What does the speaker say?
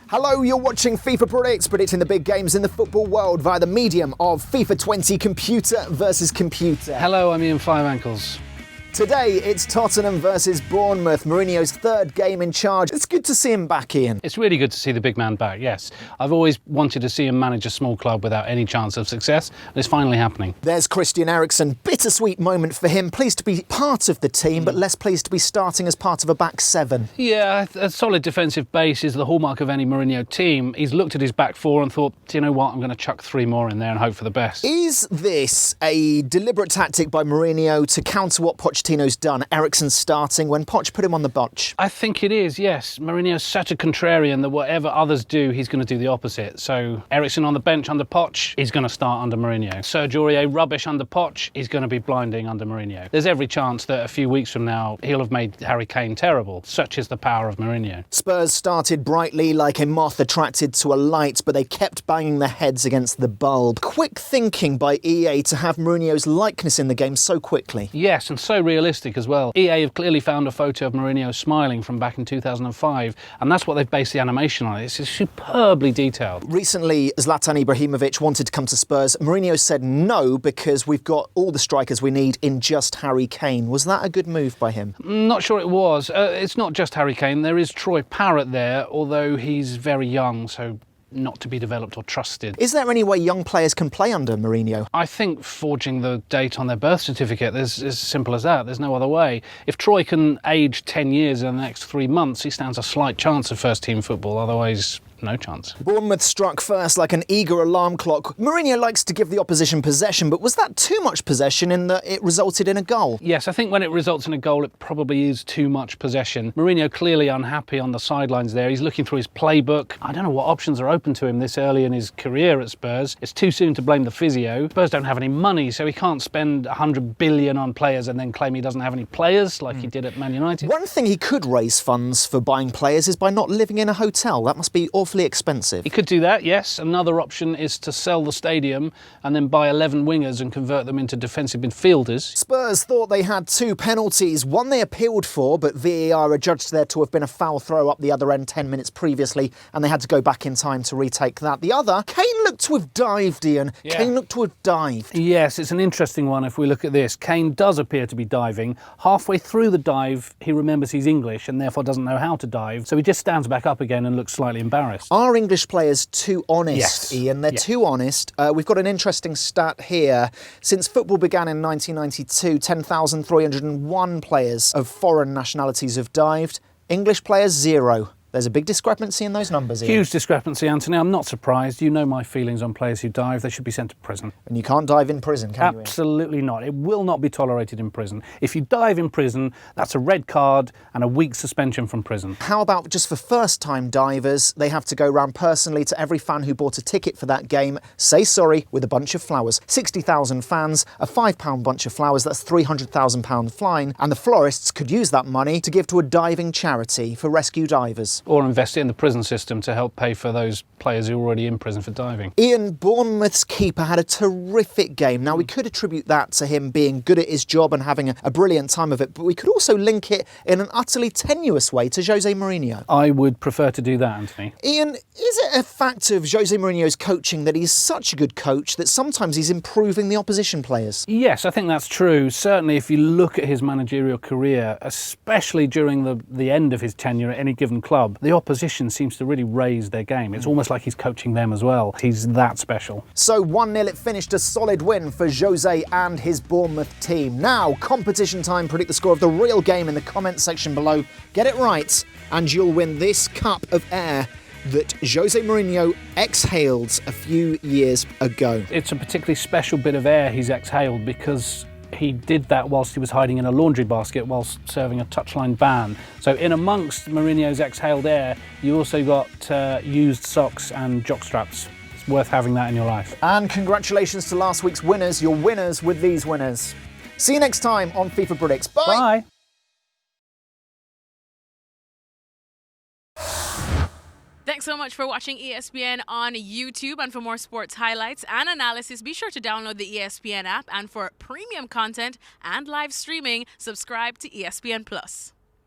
Hello, you're watching FIFA Predicts, predicting the big games in the football world via the medium of FIFA 20 computer versus computer. Hello, I'm Ian Five Ankles. Today, it's Tottenham versus Bournemouth, Mourinho's third game in charge. It's good to see him back, Ian. It's really good to see the big man back, yes. I've always wanted to see him manage a small club without any chance of success, and it's finally happening. There's Christian Eriksen. Bittersweet moment for him. Pleased to be part of the team, but less pleased to be starting as part of a back seven. Yeah, a solid defensive base is the hallmark of any Mourinho team. He's looked at his back four and thought, do you know what, I'm going to chuck three more in there and hope for the best. Is this a deliberate tactic by Mourinho to counter what Pochettino's done? Eriksen starting when Poch put him on the bench. I think it is, yes. Mourinho's such a contrarian that whatever others do, he's going to do the opposite. So Eriksen on the bench under Poch, he's going to start under Mourinho. Serge Aurier rubbish under Poch, he's going to be blinding under Mourinho. There's every chance that a few weeks from now, he'll have made Harry Kane terrible. Such is the power of Mourinho. Spurs started brightly like a moth attracted to a light, but they kept banging their heads against the bulb. Quick thinking by EA to have Mourinho's likeness in the game so quickly. Yes, and so realistic as well. EA have clearly found a photo of Mourinho smiling from back in 2005, and that's what they've based the animation on. It's superbly detailed. Recently, Zlatan Ibrahimovic wanted to come to Spurs. Mourinho said no because we've got all the strikers we need in just Harry Kane. Was that a good move by him? Not sure it was. It's not just Harry Kane. There is Troy Parrott there, although he's very young, so not to be developed or trusted. Is there any way young players can play under Mourinho? I think forging the date on their birth certificate is as simple as that. There's no other way. If Troy can age 10 years in the next 3 months, he stands a slight chance of first-team football. Otherwise, no chance. Bournemouth struck first like an eager alarm clock. Mourinho likes to give the opposition possession, but was that too much possession in that it resulted in a goal? Yes, I think when it results in a goal, it probably is too much possession. Mourinho clearly unhappy on the sidelines there. He's looking through his playbook. I don't know what options are open to him this early in his career at Spurs. It's too soon to blame the physio. Spurs don't have any money, so he can't spend 100 billion on players and then claim he doesn't have any players like he did at Man United. One thing he could raise funds for buying players is by not living in a hotel. That must be awfully expensive. He could do that, yes. Another option is to sell the stadium and then buy 11 wingers and convert them into defensive midfielders. Spurs thought they had two penalties. One they appealed for, but VAR adjudged there to have been a foul throw up the other end 10 minutes previously, and they had to go back in time to retake that. The other, Kane looked to have dived, Ian. Yeah. Kane looked to have dived. Yes, it's an interesting one if we look at this. Kane does appear to be diving. Halfway through the dive, he remembers he's English and therefore doesn't know how to dive, so he just stands back up again and looks slightly embarrassed. Are English players too honest, Yes. Ian? They're too honest. We've got an interesting stat here. Since football began in 1992, 10,301 players of foreign nationalities have dived. English players, 0. There's a big discrepancy in those numbers, Ian. Huge discrepancy, Anthony. I'm not surprised. You know my feelings on players who dive. They should be sent to prison. And you can't dive in prison, can you, Ian? Absolutely not. It will not be tolerated in prison. If you dive in prison, that's a red card and a week's suspension from prison. How about just for first-time divers? They have to go round personally to every fan who bought a ticket for that game, say sorry with a bunch of flowers. 60,000 fans, a £5 bunch of flowers, that's £300,000 fine, and the florists could use that money to give to a diving charity for rescue divers. Or invest it in the prison system to help pay for those players who are already in prison for diving. Ian, Bournemouth's keeper had a terrific game. Now, we could attribute that to him being good at his job and having a brilliant time of it, but we could also link it in an utterly tenuous way to Jose Mourinho. I would prefer to do that, Anthony. Ian, is it a fact of Jose Mourinho's coaching that he's such a good coach that sometimes he's improving the opposition players? Yes, I think that's true. Certainly if you look at his managerial career, especially during the end of his tenure at any given club, the opposition seems to really raise their game. It's almost like he's coaching them as well. He's that special. So 1-0 it finished, a solid win for Jose and his Bournemouth team. Now, competition time. Predict the score of the real game in the comment section below. Get it right and you'll win this cup of air that Jose Mourinho exhaled a few years ago. It's a particularly special bit of air he's exhaled because he did that whilst he was hiding in a laundry basket whilst serving a touchline ban. So in amongst Mourinho's exhaled air, you also got used socks and jockstraps. It's worth having that in your life. And congratulations to last week's winners. You're winners with these winners. See you next time on FIFA Predicts. Bye! Bye! Thanks so much for watching ESPN on YouTube, and for more sports highlights and analysis, be sure to download the ESPN app, and for premium content and live streaming, subscribe to ESPN Plus.